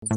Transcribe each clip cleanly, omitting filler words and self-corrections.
Dans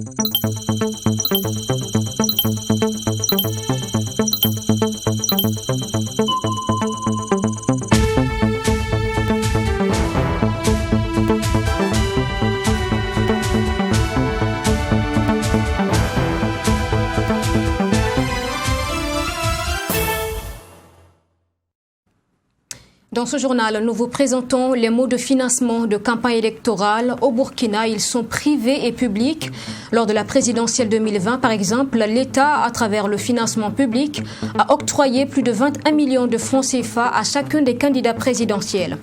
ce journal, nous vous présentons les modes de financement de campagne électorale. Au Burkina, ils sont privés et publics. Lors de la présidentielle 2020, par exemple, l'État, à travers le financement public, a octroyé plus de 21 millions de francs CFA à chacun des candidats présidentiels.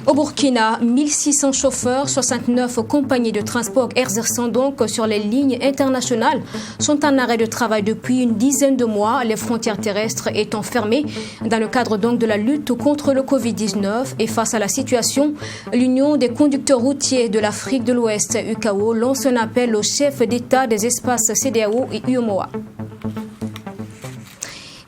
Au Burkina, 1600 chauffeurs, 69 compagnies de transport exerçant donc sur les lignes internationales sont en arrêt de travail depuis une dizaine de mois, les frontières terrestres étant fermées dans le cadre donc de la lutte contre le Covid-19. Et face à la situation, l'Union des conducteurs routiers de l'Afrique de l'Ouest, UCAO, lance un appel aux chefs d'État des espaces CEDEAO et UEMOA.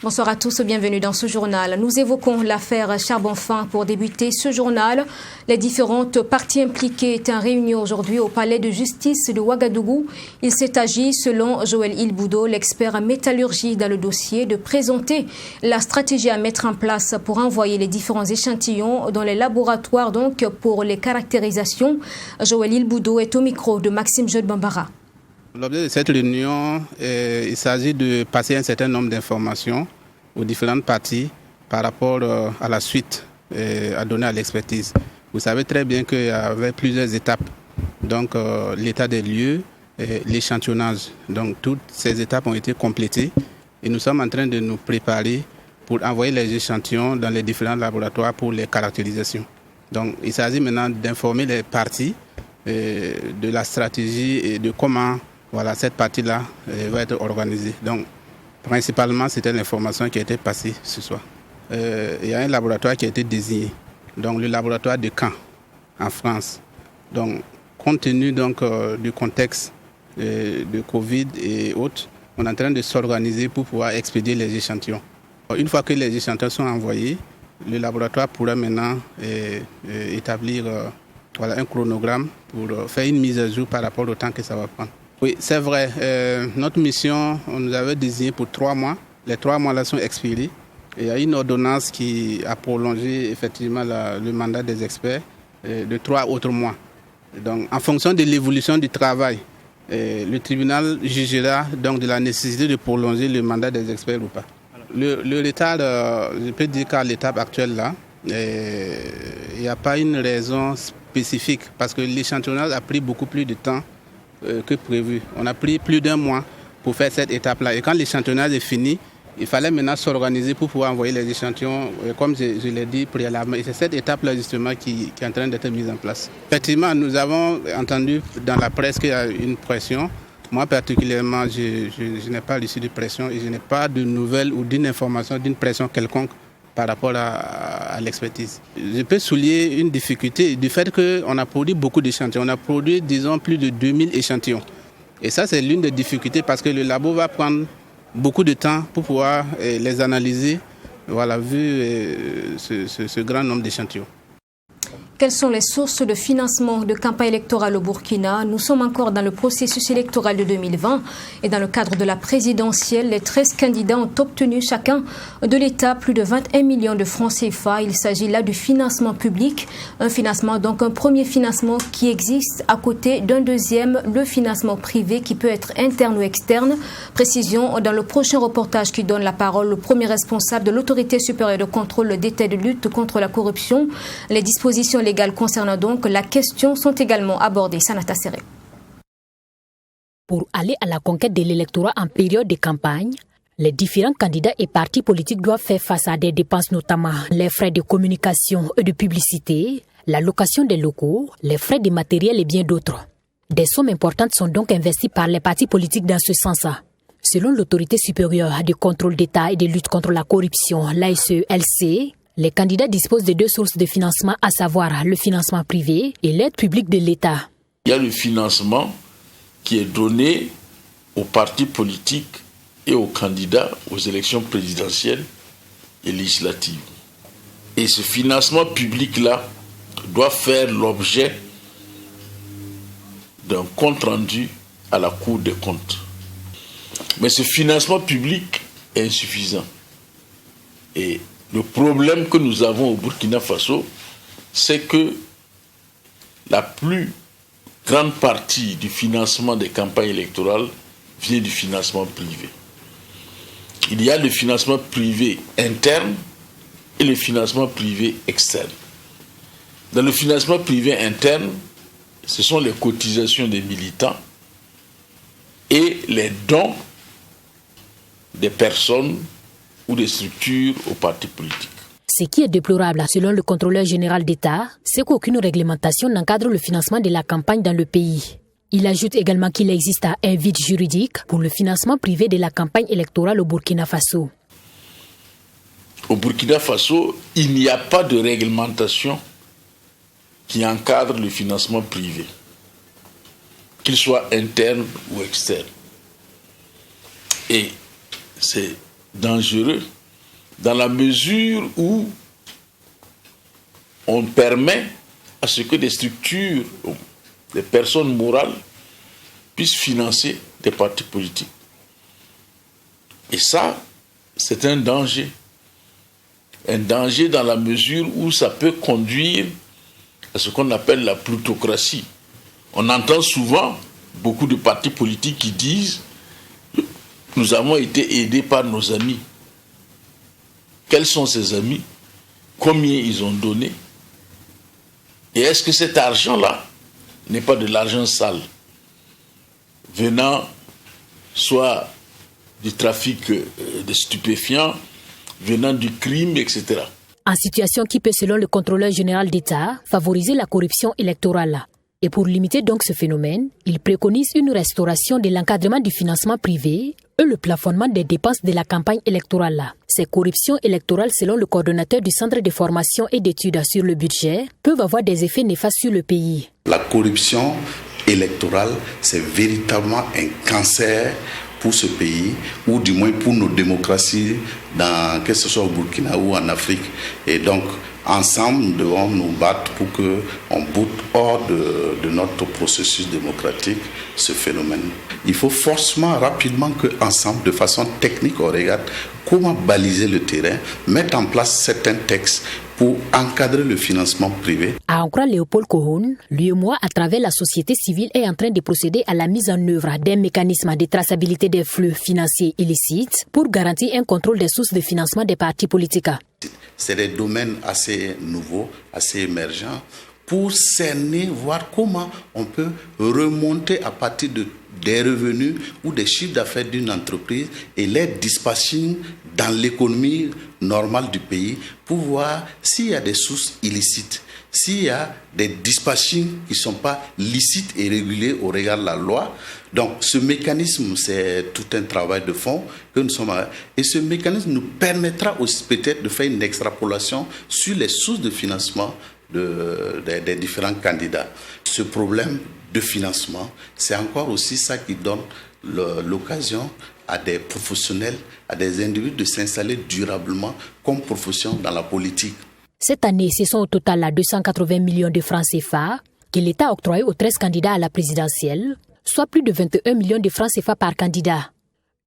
Bonsoir à tous, bienvenue dans ce journal. Nous évoquons l'affaire Charbonfin pour débuter ce journal. Les différentes parties impliquées étaient en réunion aujourd'hui au palais de justice de Ouagadougou. Il s'est agi, selon Joël Ilboudo, l'expert en métallurgie dans le dossier, de présenter la stratégie à mettre en place pour envoyer les différents échantillons dans les laboratoires donc pour les caractérisations. Joël Ilboudo est au micro de Maxime Jeune Bambara. L'objet de cette réunion, il s'agit de passer un certain nombre d'informations aux différentes parties par rapport à la suite à donner à l'expertise. Vous savez très bien qu'il y avait plusieurs étapes. Donc l'état des lieux, l'échantillonnage. Donc toutes ces étapes ont été complétées et nous sommes en train de nous préparer pour envoyer les échantillons dans les différents laboratoires pour les caractérisations. Donc il s'agit maintenant d'informer les parties de la stratégie et de comment cette partie-là va être organisée. Donc, principalement, c'était l'information qui a été passée ce soir. Il y a un laboratoire qui a été désigné, donc le laboratoire de Caen, en France. Donc, compte tenu du contexte de Covid et autres, on est en train de s'organiser pour pouvoir expédier les échantillons. Une fois que les échantillons sont envoyés, le laboratoire pourra maintenant établir un chronogramme pour faire une mise à jour par rapport au temps que ça va prendre. Oui, c'est vrai. Notre mission, on nous avait désigné pour 3 mois. Les 3 mois-là sont expirés. Et il y a une ordonnance qui a prolongé effectivement le mandat des experts de 3 autres mois. Donc, en fonction de l'évolution du travail, le tribunal jugera donc de la nécessité de prolonger le mandat des experts ou pas. Le retard, je peux dire qu'à l'étape actuelle là, il n'y a pas une raison spécifique parce que l'échantillonnage a pris beaucoup plus de temps que prévu. On a pris plus d'1 mois pour faire cette étape-là. Et quand l'échantillonnage est fini, il fallait maintenant s'organiser pour pouvoir envoyer les échantillons, comme je l'ai dit préalablement. Et c'est cette étape-là justement qui est en train d'être mise en place. Effectivement, nous avons entendu dans la presse qu'il y a une pression. Moi particulièrement, je n'ai pas reçu de pression et je n'ai pas de nouvelles ou d'une information, d'une pression quelconque par rapport à l'expertise. Je peux souligner une difficulté du fait qu'on a produit beaucoup d'échantillons. On a produit, disons, plus de 2000 échantillons. Et ça, c'est l'une des difficultés parce que le labo va prendre beaucoup de temps pour pouvoir les analyser, vu ce grand nombre d'échantillons. Quelles sont les sources de financement de campagne électorale au Burkina? Nous sommes encore dans le processus électoral de 2020 et dans le cadre de la présidentielle, les 13 candidats ont obtenu chacun de l'État plus de 21 millions de francs CFA. Il s'agit là du financement public, un premier financement qui existe à côté d'un deuxième, le financement privé qui peut être interne ou externe. Précision dans le prochain reportage qui donne la parole au premier responsable de l'autorité supérieure de contrôle d'État et de lutte contre la corruption. Les dispositions légales concernant donc la question sont également abordées. Sanata Seré. Pour aller à la conquête de l'électorat en période de campagne, les différents candidats et partis politiques doivent faire face à des dépenses, notamment les frais de communication et de publicité, la location des locaux, les frais de matériel et bien d'autres. Des sommes importantes sont donc investies par les partis politiques dans ce sens. Selon l'autorité supérieure de contrôle d'État et de lutte contre la corruption, l'ASELC, les candidats disposent de 2 sources de financement, à savoir le financement privé et l'aide publique de l'État. Il y a le financement qui est donné aux partis politiques et aux candidats aux élections présidentielles et législatives. Et ce financement public-là doit faire l'objet d'un compte-rendu à la Cour des comptes. Mais ce financement public est insuffisant. Et le problème que nous avons au Burkina Faso, c'est que la plus grande partie du financement des campagnes électorales vient du financement privé. Il y a le financement privé interne et le financement privé externe. Dans le financement privé interne, ce sont les cotisations des militants et les dons des personnes ou des structures aux partis politiques. Ce qui est déplorable, selon le contrôleur général d'État, c'est qu'aucune réglementation n'encadre le financement de la campagne dans le pays. Il ajoute également qu'il existe un vide juridique pour le financement privé de la campagne électorale au Burkina Faso. Au Burkina Faso, il n'y a pas de réglementation qui encadre le financement privé, qu'il soit interne ou externe. Et c'est dangereux dans la mesure où on permet à ce que des structures, des personnes morales puissent financer des partis politiques. Et ça, c'est un danger. Un danger dans la mesure où ça peut conduire à ce qu'on appelle la plutocratie. On entend souvent beaucoup de partis politiques qui disent « Nous avons été aidés par nos amis ». Quels sont ces amis? Combien ils ont donné? Et est-ce que cet argent-là n'est pas de l'argent sale, venant soit du trafic de stupéfiants, venant du crime, etc. En situation qui peut, selon le contrôleur général d'État, favoriser la corruption électorale. Et pour limiter donc ce phénomène, il préconise une restauration de l'encadrement du financement privé et le plafonnement des dépenses de la campagne électorale. Ces corruptions électorales, selon le coordonnateur du Centre de formation et d'études sur le budget, peuvent avoir des effets néfastes sur le pays. La corruption électorale, c'est véritablement un cancer pour ce pays, ou du moins pour nos démocraties, que ce soit au Burkina ou en Afrique. Et donc, ensemble, nous devons nous battre pour qu'on boute hors de notre processus démocratique ce phénomène. Il faut forcément, rapidement, qu'ensemble, de façon technique, on regarde comment baliser le terrain, mettre en place certains textes pour encadrer le financement privé. À en croire Léopold Kohon, l'UEMOA, à travers la société civile, est en train de procéder à la mise en œuvre d'un mécanisme de traçabilité des flux financiers illicites pour garantir un contrôle des sources de financement des partis politiques. C'est des domaines assez nouveaux, assez émergents, pour cerner, voir comment on peut remonter à partir des revenus ou des chiffres d'affaires d'une entreprise et les dispatching dans l'économie normale du pays pour voir s'il y a des sources illicites, s'il y a des dispatching qui ne sont pas licites et régulés au regard de la loi. Donc ce mécanisme, c'est tout un travail de fond que nous sommes à... Et ce mécanisme nous permettra aussi peut-être de faire une extrapolation sur les sources de financement des différents candidats. Ce problème de financement, c'est encore aussi ça qui donne l'occasion à des professionnels, à des individus de s'installer durablement comme profession dans la politique. Cette année, ce sont au total 280 millions de francs CFA que l'État a octroyé aux 13 candidats à la présidentielle, soit plus de 21 millions de francs CFA par candidat.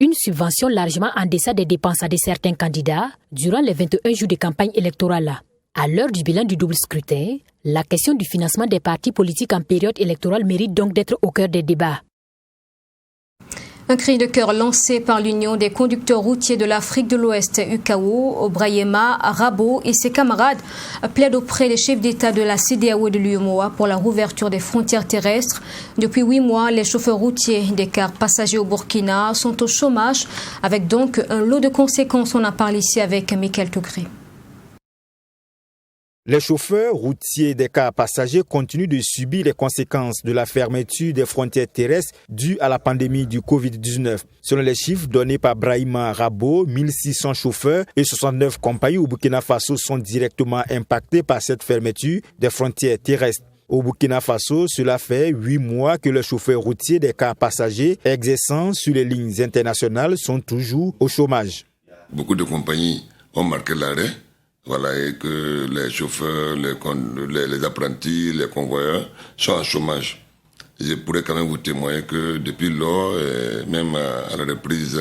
Une subvention largement en deçà des dépenses de certains candidats durant les 21 jours de campagne électorale. À l'heure du bilan du double scrutin, la question du financement des partis politiques en période électorale mérite donc d'être au cœur des débats. Un cri de cœur lancé par l'Union des conducteurs routiers de l'Afrique de l'Ouest, UCAO, Brahima, Rabo et ses camarades plaident auprès des chefs d'État de la CEDEAO et de l'UEMOA pour la rouverture des frontières terrestres. Depuis 8 mois, les chauffeurs routiers des cars passagers au Burkina sont au chômage, avec donc un lot de conséquences. On en parle ici avec Michael Tougré. Les chauffeurs routiers des cars passagers continuent de subir les conséquences de la fermeture des frontières terrestres due à la pandémie du Covid-19. Selon les chiffres donnés par Brahima Rabo, 1600 chauffeurs et 69 compagnies au Burkina Faso sont directement impactés par cette fermeture des frontières terrestres. Au Burkina Faso, cela fait 8 mois que les chauffeurs routiers des cars passagers exerçant sur les lignes internationales sont toujours au chômage. Beaucoup de compagnies ont marqué l'arrêt. Voilà, et que les chauffeurs, les apprentis, les convoyeurs sont en chômage. je pourrais quand même vous témoigner que depuis lors, même à la reprise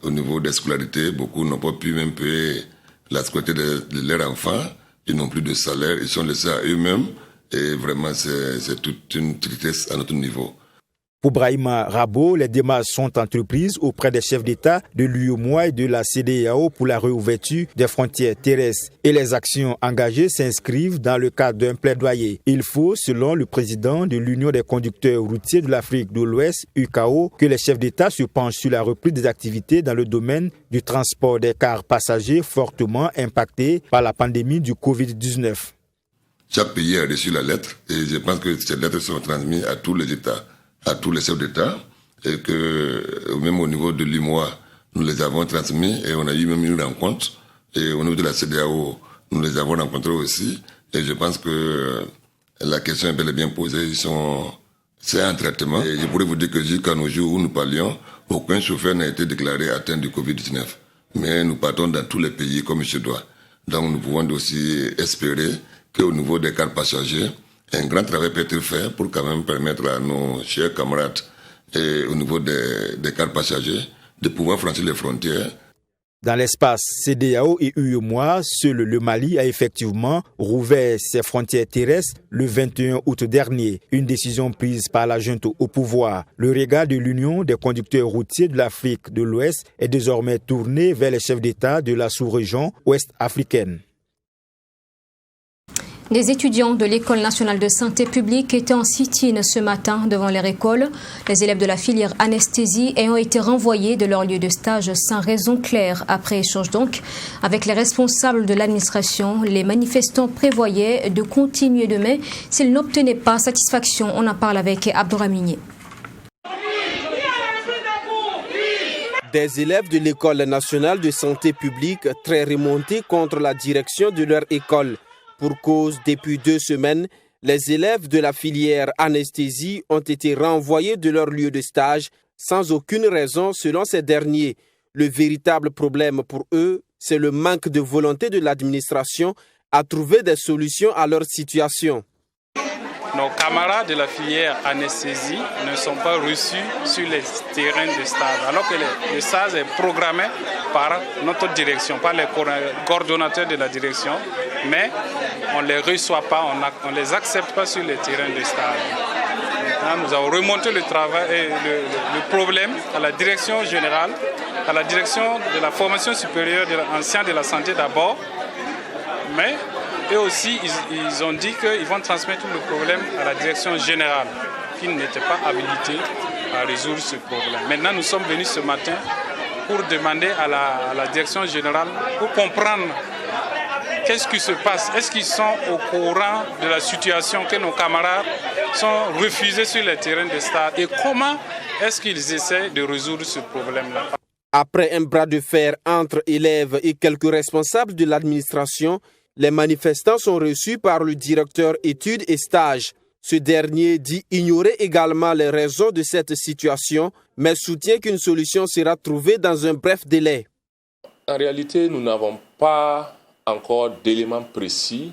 au niveau des scolarités, beaucoup n'ont pas pu même payer la scolarité de leurs enfants. Ils n'ont plus de salaire, ils sont laissés à eux-mêmes. Et vraiment, c'est toute une tristesse à notre niveau. Pour Brahima Rabo, les démarches sont entreprises auprès des chefs d'État de l'UEMOA et de la CEDEAO pour la réouverture des frontières terrestres. Et les actions engagées s'inscrivent dans le cadre d'un plaidoyer. Il faut, selon le président de l'Union des conducteurs routiers de l'Afrique de l'Ouest, UCAO, que les chefs d'État se penchent sur la reprise des activités dans le domaine du transport des cars passagers fortement impactés par la pandémie du Covid-19. Chaque pays a reçu la lettre et je pense que ces lettres sont transmises à tous les États, à tous les chefs d'État, et que même au niveau de l'UEMOA, nous les avons transmis et on a eu même une rencontre. Et au niveau de la CEDEAO, nous les avons rencontrés aussi. Et je pense que la question est bel et bien posée. C'est un traitement. Et je pourrais vous dire que jusqu'à nos jours où nous parlions, aucun chauffeur n'a été déclaré atteint du Covid-19. Mais nous partons dans tous les pays comme il se doit. Donc nous pouvons aussi espérer qu'au niveau des cars passagers, un grand travail peut être fait pour quand même permettre à nos chers camarades et au niveau des cars passagers de pouvoir franchir les frontières. Dans l'espace CEDEAO et UEMOA, seul le Mali a effectivement rouvert ses frontières terrestres le 21 août dernier. Une décision prise par la junte au pouvoir. Le regard de l'Union des conducteurs routiers de l'Afrique de l'Ouest est désormais tourné vers les chefs d'État de la sous-région ouest-africaine. Des étudiants de l'École nationale de santé publique étaient en sit-in ce matin devant leur école. Les élèves de la filière anesthésie ayant été renvoyés de leur lieu de stage sans raison claire. Après échange donc avec les responsables de l'administration, les manifestants prévoyaient de continuer demain s'ils n'obtenaient pas satisfaction. On en parle avec Abdourahmini. Des élèves de l'École nationale de santé publique très remontés contre la direction de leur école. Pour cause, depuis 2 semaines, les élèves de la filière anesthésie ont été renvoyés de leur lieu de stage sans aucune raison selon ces derniers. Le véritable problème pour eux, c'est le manque de volonté de l'administration à trouver des solutions à leur situation. Nos camarades de la filière anesthésie ne sont pas reçus sur les terrains de stage, alors que le stage est programmé par notre direction, par les coordonnateurs de la direction, mais on ne les reçoit pas, on ne les accepte pas sur les terrains de stage. Maintenant, nous avons remonté le travail et le problème à la direction générale, à la direction de la formation supérieure en sciences de la santé d'abord, mais eux aussi, ils ont dit qu'ils vont transmettre le problème à la direction générale, qui n'était pas habilitée à résoudre ce problème. Maintenant, nous sommes venus ce matin pour demander à la direction générale, pour comprendre qu'est-ce qui se passe. Est-ce qu'ils sont au courant de la situation que nos camarades sont refusés sur les terrains de stage et comment est-ce qu'ils essaient de résoudre ce problème-là? Après un bras de fer entre élèves et quelques responsables de l'administration, les manifestants sont reçus par le directeur études et stages. Ce dernier dit ignorer également les raisons de cette situation, mais soutient qu'une solution sera trouvée dans un bref délai. En réalité, nous n'avons pas encore d'éléments précis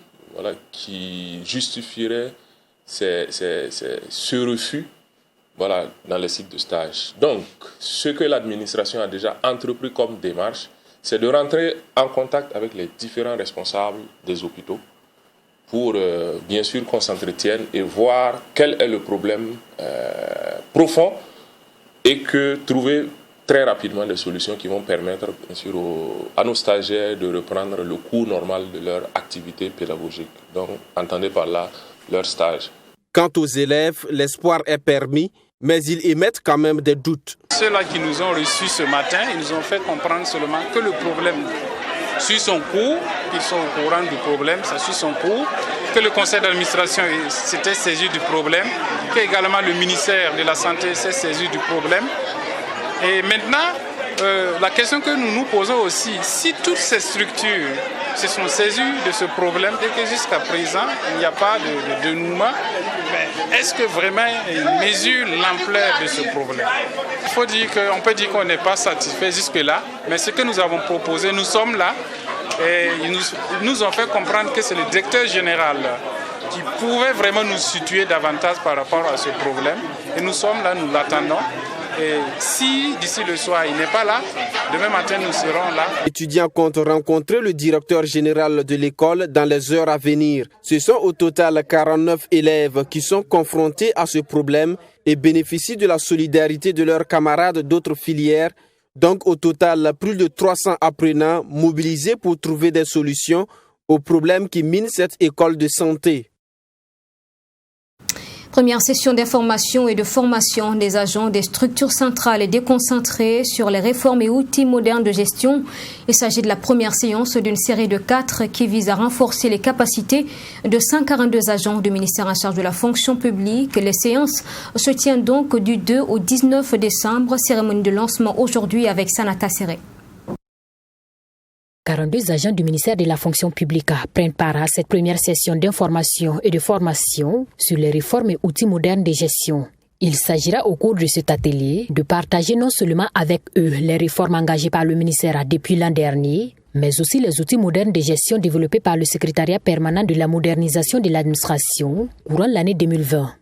qui justifieraient ce refus dans les sites de stage. Donc, ce que l'administration a déjà entrepris comme démarche, c'est de rentrer en contact avec les différents responsables des hôpitaux pour bien sûr qu'on s'entretienne et voir quel est le problème profond et que trouver très rapidement des solutions qui vont permettre bien sûr à nos stagiaires de reprendre le cours normal de leur activité pédagogique. Donc, entendez par là leur stage. Quant aux élèves, l'espoir est permis, mais ils émettent quand même des doutes. Ceux-là qui nous ont reçus ce matin, ils nous ont fait comprendre seulement que le problème suit son cours, qu'ils sont au courant du problème, ça suit son cours, que le conseil d'administration s'était saisi du problème, qu'également le ministère de la Santé s'est saisi du problème. Et maintenant, la question que nous nous posons aussi, si toutes ces structures se sont saisies de ce problème et que jusqu'à présent, il n'y a pas de dénouement, est-ce que vraiment ils mesurent l'ampleur de ce problème? Il faut dire qu'on peut dire qu'on n'est pas satisfait jusque-là, mais ce que nous avons proposé, nous sommes là et ils nous ont fait comprendre que c'est le directeur général qui pouvait vraiment nous situer davantage par rapport à ce problème. Et nous sommes là, nous l'attendons. Et si d'ici le soir il n'est pas là, demain matin nous serons là. Les étudiants comptent rencontrer le directeur général de l'école dans les heures à venir. Ce sont au total 49 élèves qui sont confrontés à ce problème et bénéficient de la solidarité de leurs camarades d'autres filières. Donc au total, plus de 300 apprenants mobilisés pour trouver des solutions aux problèmes qui minent cette école de santé. Première session d'information et de formation des agents des structures centrales et déconcentrées sur les réformes et outils modernes de gestion. Il s'agit de la première séance d'une série de 4 qui vise à renforcer les capacités de 142 agents du ministère en charge de la fonction publique. Les séances se tiennent donc du 2 au 19 décembre. Cérémonie de lancement aujourd'hui avec Sanata Seré. 42 agents du ministère de la fonction publique prennent part à cette première session d'information et de formation sur les réformes et outils modernes de gestion. Il s'agira au cours de cet atelier de partager non seulement avec eux les réformes engagées par le ministère depuis l'an dernier, mais aussi les outils modernes de gestion développés par le secrétariat permanent de la modernisation de l'administration courant l'année 2020.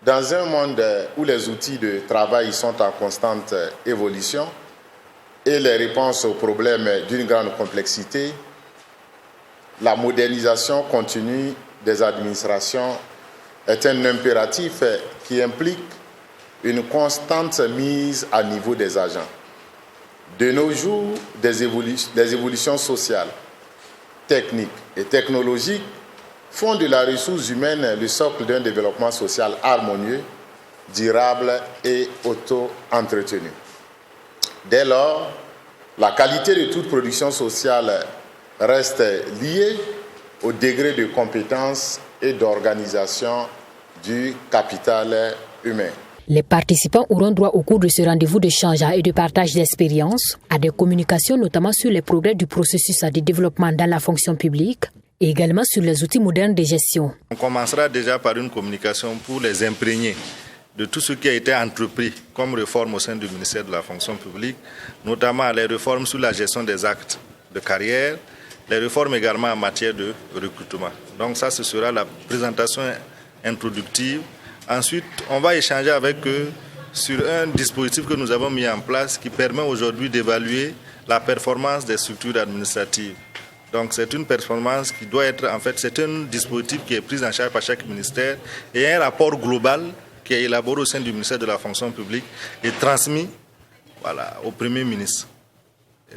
Dans un monde où les outils de travail sont en constante évolution, et les réponses aux problèmes d'une grande complexité, la modernisation continue des administrations est un impératif qui implique une constante mise à niveau des agents. De nos jours, des évolutions sociales, techniques et technologiques font de la ressource humaine le socle d'un développement social harmonieux, durable et auto-entretenu. Dès lors, la qualité de toute production sociale reste liée au degré de compétence et d'organisation du capital humain. Les participants auront droit au cours de ce rendez-vous d'échange et de partage d'expériences à des communications notamment sur les progrès du processus de développement dans la fonction publique et également sur les outils modernes de gestion. On commencera déjà par une communication pour les imprégner de tout ce qui a été entrepris comme réforme au sein du ministère de la fonction publique, notamment les réformes sur la gestion des actes de carrière, les réformes également en matière de recrutement. Donc ça, ce sera la présentation introductive. Ensuite, on va échanger avec eux sur un dispositif que nous avons mis en place qui permet aujourd'hui d'évaluer la performance des structures administratives. Donc c'est une performance qui doit être, en fait, c'est un dispositif qui est pris en charge par chaque ministère et un rapport global qui est élaboré au sein du ministère de la fonction publique et transmis au Premier ministre.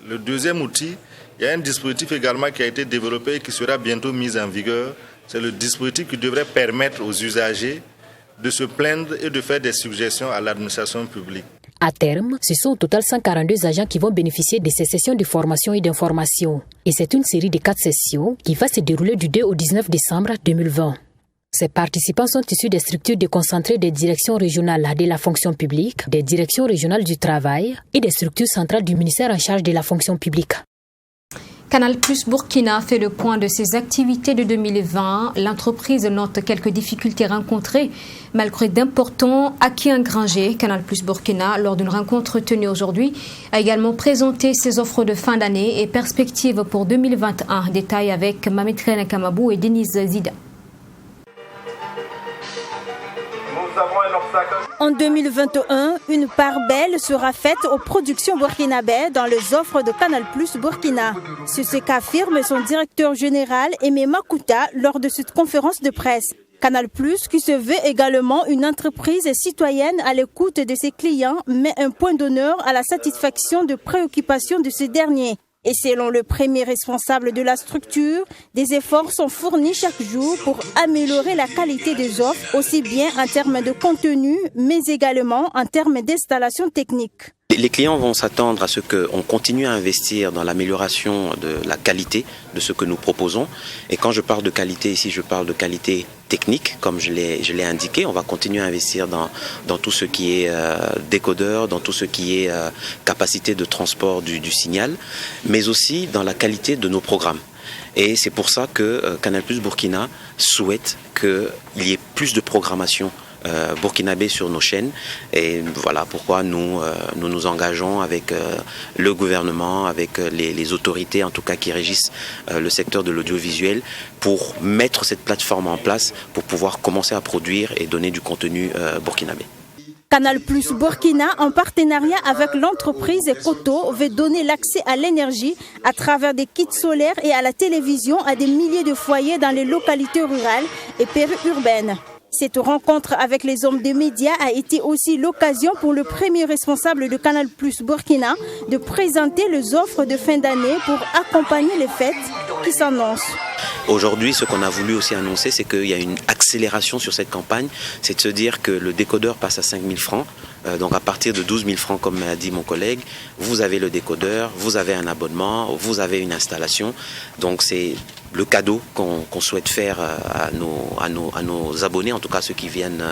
Le deuxième outil, il y a un dispositif également qui a été développé et qui sera bientôt mis en vigueur. C'est le dispositif qui devrait permettre aux usagers de se plaindre et de faire des suggestions à l'administration publique. À terme, ce sont au total 142 agents qui vont bénéficier de ces sessions de formation et d'information. Et c'est une série de 4 sessions qui va se dérouler du 2 au 19 décembre 2020. Ces participants sont issus des structures déconcentrées des directions régionales de la fonction publique, des directions régionales du travail et des structures centrales du ministère en charge de la fonction publique. Canal Plus Burkina fait le point de ses activités de 2020. L'entreprise note quelques difficultés rencontrées malgré d'importants acquis engrangés. Canal Plus Burkina, lors d'une rencontre tenue aujourd'hui, a également présenté ses offres de fin d'année et perspectives pour 2021. Détail avec Mametrene Kamabou et Denise Zida. En 2021, une part belle sera faite aux productions burkinabè dans les offres de Canal Plus Burkina. C'est ce qu'affirme son directeur général Aimé Makouta lors de cette conférence de presse. Canal Plus, qui se veut également une entreprise citoyenne à l'écoute de ses clients, met un point d'honneur à la satisfaction de préoccupations de ces derniers. Et selon le premier responsable de la structure, des efforts sont fournis chaque jour pour améliorer la qualité des offres, aussi bien en termes de contenu, mais également en termes d'installation technique. Les clients vont s'attendre à ce qu'on continue à investir dans l'amélioration de la qualité de ce que nous proposons. Et quand je parle de qualité ici, je parle de qualité technique, comme je l'ai indiqué. On va continuer à investir dans tout ce qui est décodeur, dans tout ce qui est capacité de transport du signal, mais aussi dans la qualité de nos programmes. Et c'est pour ça que Canal Plus Burkina souhaite qu'il y ait plus de programmation burkinabés sur nos chaînes. Et voilà pourquoi nous nous engageons avec le gouvernement, avec les autorités en tout cas qui régissent le secteur de l'audiovisuel pour mettre cette plateforme en place pour pouvoir commencer à produire et donner du contenu burkinabé. Canal Plus Burkina, en partenariat avec l'entreprise Koto, veut donner l'accès à l'énergie à travers des kits solaires et à la télévision à des milliers de foyers dans les localités rurales et périurbaines. Cette rencontre avec les hommes des médias a été aussi l'occasion pour le premier responsable de Canal Plus Burkina de présenter les offres de fin d'année pour accompagner les fêtes qui s'annoncent. Aujourd'hui, ce qu'on a voulu aussi annoncer, c'est qu'il y a une accélération sur cette campagne. C'est de se dire que le décodeur passe à 5 000 francs. Donc à partir de 12 000 francs, comme l'a dit mon collègue, vous avez le décodeur, vous avez un abonnement, vous avez une installation. Donc c'est le cadeau qu'on souhaite faire à nos abonnés, en tout cas ceux qui viennent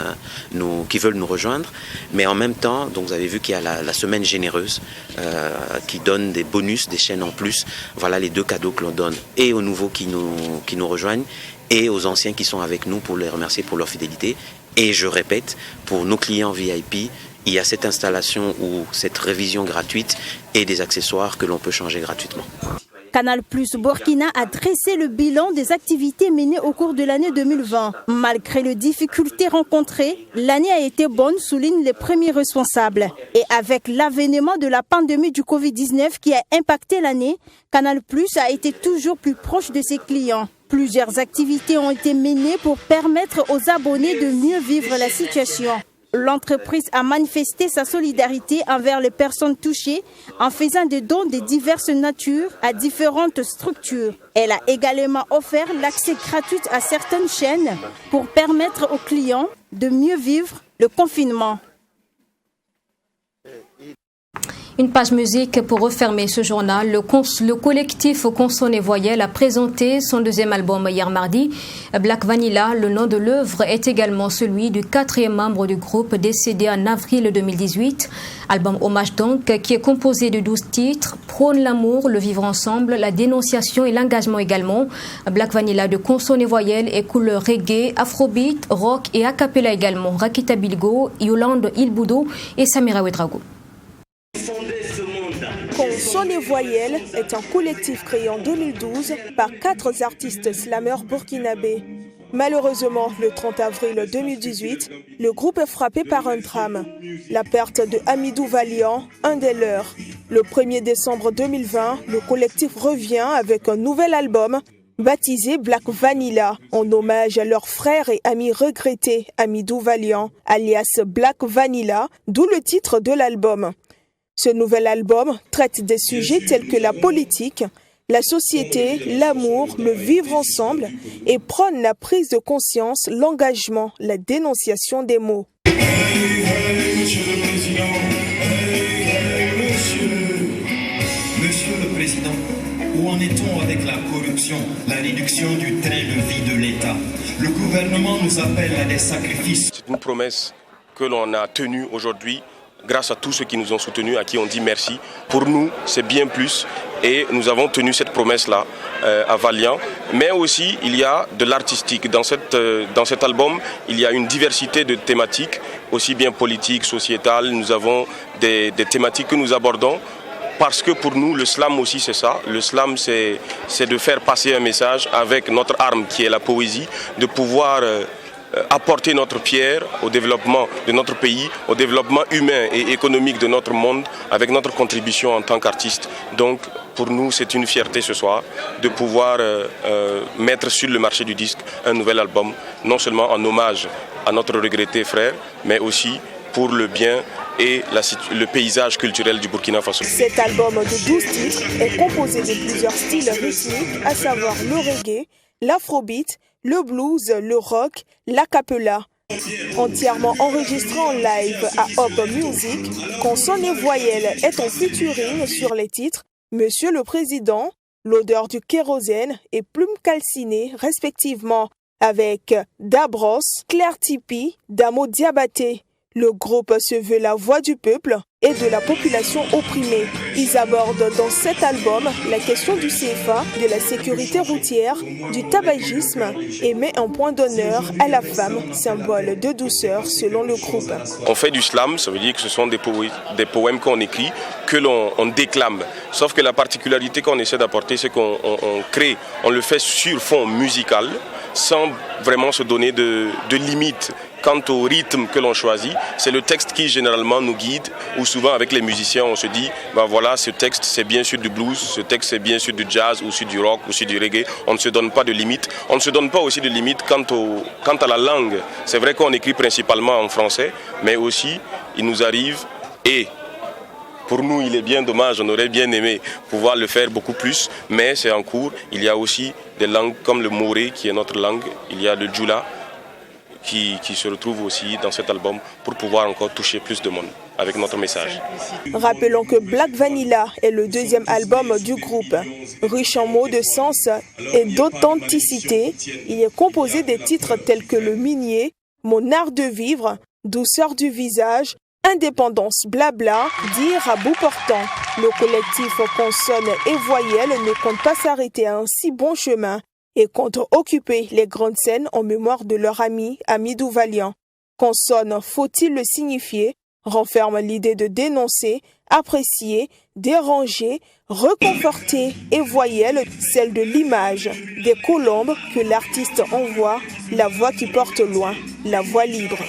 qui veulent nous rejoindre. Mais en même temps, donc vous avez vu qu'il y a la semaine généreuse qui donne des bonus, des chaînes en plus. Voilà les deux cadeaux que l'on donne et aux nouveaux qui nous rejoignent et aux anciens qui sont avec nous pour les remercier pour leur fidélité. Et je répète, pour nos clients VIP, il y a cette installation ou cette révision gratuite et des accessoires que l'on peut changer gratuitement. Canal Plus Burkina a dressé le bilan des activités menées au cours de l'année 2020. Malgré les difficultés rencontrées, l'année a été bonne, soulignent les premiers responsables. Et avec l'avènement de la pandémie du Covid-19 qui a impacté l'année, Canal Plus a été toujours plus proche de ses clients. Plusieurs activités ont été menées pour permettre aux abonnés de mieux vivre la situation. L'entreprise a manifesté sa solidarité envers les personnes touchées en faisant des dons de diverses natures à différentes structures. Elle a également offert l'accès gratuit à certaines chaînes pour permettre aux clients de mieux vivre le confinement. Une page musique pour refermer ce journal. Le collectif Consonné Voyelle a présenté son deuxième album hier mardi. Black Vanilla, le nom de l'œuvre, est également celui du 4e membre du groupe décédé en avril 2018. Album hommage donc qui est composé de 12 titres. Prône l'amour, le vivre ensemble, la dénonciation et l'engagement également. Black Vanilla de Consonné Voyelle est couleur reggae, afrobeat, rock et a cappella également. Rakita Bilgo, Yolande Ilboudo et Samira Ouedraogo. Consonné Voyelle est un collectif créé en 2012 par 4 artistes slameurs burkinabés. Malheureusement, le 30 avril 2018, le groupe est frappé par un drame. La perte de Hamidou Valiant, un des leurs. Le 1er décembre 2020, le collectif revient avec un nouvel album baptisé Black Vanilla, en hommage à leur frère et ami regretté Hamidou Valiant, alias Black Vanilla, d'où le titre de l'album. Ce nouvel album traite des sujets tels que la politique, la société, l'amour, le vivre ensemble et prône la prise de conscience, l'engagement, la dénonciation des mots. Monsieur le Président, où en est-on avec la corruption, la réduction du train de vie de l'État? Le gouvernement nous appelle à des sacrifices. C'est une promesse que l'on a tenue aujourd'hui. Grâce à tous ceux qui nous ont soutenus, à qui on dit merci. Pour nous, c'est bien plus et nous avons tenu cette promesse-là à Valiant. Mais aussi, il y a de l'artistique. Dans cet album, il y a une diversité de thématiques, aussi bien politiques, sociétales. Nous avons des thématiques que nous abordons parce que pour nous, le slam aussi, c'est ça. Le slam, c'est de faire passer un message avec notre arme qui est la poésie, de pouvoir apporter notre pierre au développement de notre pays, au développement humain et économique de notre monde avec notre contribution en tant qu'artiste. Donc pour nous c'est une fierté ce soir de pouvoir mettre sur le marché du disque un nouvel album, non seulement en hommage à notre regretté frère, mais aussi pour le bien et le paysage culturel du Burkina Faso. Cet album de 12 titres est composé de plusieurs styles rythmiques, à savoir le reggae, l'afrobeat, le blues, le rock, l'a cappella. Entièrement enregistré en live à Hop Music, Consonné Voyelle est en featuring sur les titres Monsieur le Président, L'odeur du kérosène et Plume calcinée respectivement, avec Dabros, Claire Tipi, Damo Diabaté, Le groupe se veut la voix du peuple et de la population opprimée. Ils abordent dans cet album la question du CFA, de la sécurité routière, du tabagisme et met un point d'honneur à la femme, symbole de douceur selon le groupe. On fait du slam, ça veut dire que ce sont des poèmes qu'on écrit, que l'on déclame. Sauf que la particularité qu'on essaie d'apporter, c'est qu'on crée, on le fait sur fond musical, sans vraiment se donner de limites. Quant au rythme que l'on choisit, c'est le texte qui généralement nous guide, ou souvent avec les musiciens on se dit, voilà, ce texte c'est bien sûr du blues, ce texte c'est bien sûr du jazz, ou sur du rock, ou sur du reggae. On ne se donne pas de limites. On ne se donne pas aussi de limites quant à la langue. C'est vrai qu'on écrit principalement en français, mais aussi il nous arrive, et pour nous, il est bien dommage, on aurait bien aimé pouvoir le faire beaucoup plus, mais c'est en cours. Il y a aussi des langues comme le moré, qui est notre langue, il y a le djoula, qui se retrouve aussi dans cet album pour pouvoir encore toucher plus de monde avec notre message. Rappelons que Black Vanilla est le deuxième album du groupe. Riche en mots de sens et d'authenticité, il est composé des titres tels que Le Minier, Mon art de vivre, Douceur du visage, Indépendance blabla, Dire à bout portant. Le collectif Consonne et Voyelle ne compte pas s'arrêter à un si bon chemin et compte occuper les grandes scènes en mémoire de leur ami Amidou Valiant. Consonne, faut-il le signifier, renferme l'idée de dénoncer, apprécier, déranger, reconforter, et Voyelle, celle de l'image, des colombes que l'artiste envoie, la voix qui porte loin, la voix libre.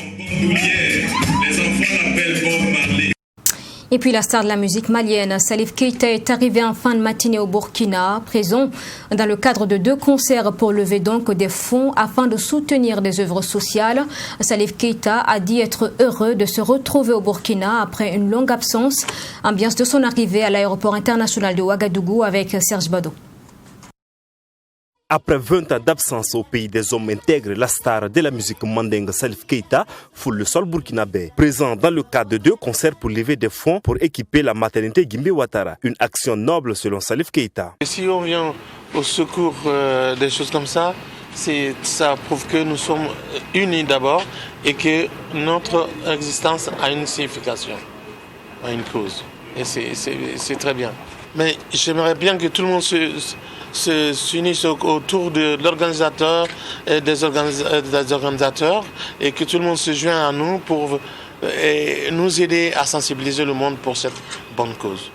Et puis la star de la musique malienne, Salif Keita, est arrivé en fin de matinée au Burkina, présent dans le cadre de 2 concerts pour lever donc des fonds afin de soutenir des œuvres sociales. Salif Keita a dit être heureux de se retrouver au Burkina après une longue absence. Ambiance de son arrivée à l'aéroport international de Ouagadougou avec Serge Bado. Après 20 ans d'absence au pays des hommes intègres, la star de la musique mandingue Salif Keita foule le sol burkinabé. Présent dans le cadre de 2 concerts pour lever des fonds pour équiper la maternité Gimbi Ouattara. Une action noble selon Salif Keita. Si on vient au secours des choses comme ça, ça prouve que nous sommes unis d'abord et que notre existence a une signification, a une cause. Et c'est très bien. Mais j'aimerais bien que tout le monde s'unissent autour de l'organisateur et des organisateurs et que tout le monde se joigne à nous pour nous aider à sensibiliser le monde pour cette bonne cause.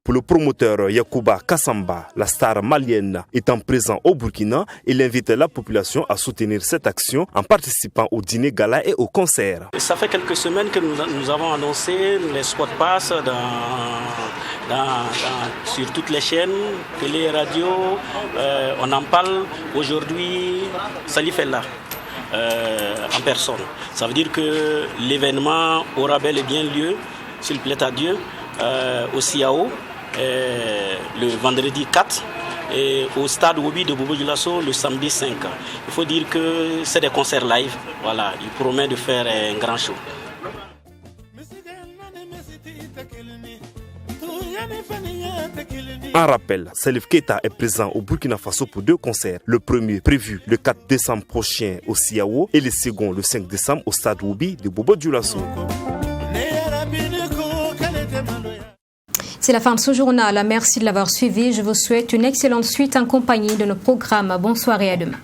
Pour le promoteur Yacouba Kassamba, la star malienne étant présent au Burkina, il invite la population à soutenir cette action en participant au dîner gala et au concert. Ça fait quelques semaines que nous avons annoncé les spot pass sur toutes les chaînes, télé, radio. On en parle aujourd'hui. Salif est là. En personne. Ça veut dire que l'événement aura bel et bien lieu, s'il plaît à Dieu, au CIAO, le vendredi 4 et au stade Wobi de Bobo Dioulasso le samedi 5. Il faut dire que c'est des concerts live. Voilà, il promet de faire un grand show. En rappel, Salif Keita est présent au Burkina Faso pour 2 concerts. Le premier prévu le 4 décembre prochain au CIAO et le second le 5 décembre au stade Wobi de Bobo Dioulasso. C'est la fin de ce journal. Merci de l'avoir suivi. Je vous souhaite une excellente suite en compagnie de nos programmes. Bonsoir et à demain.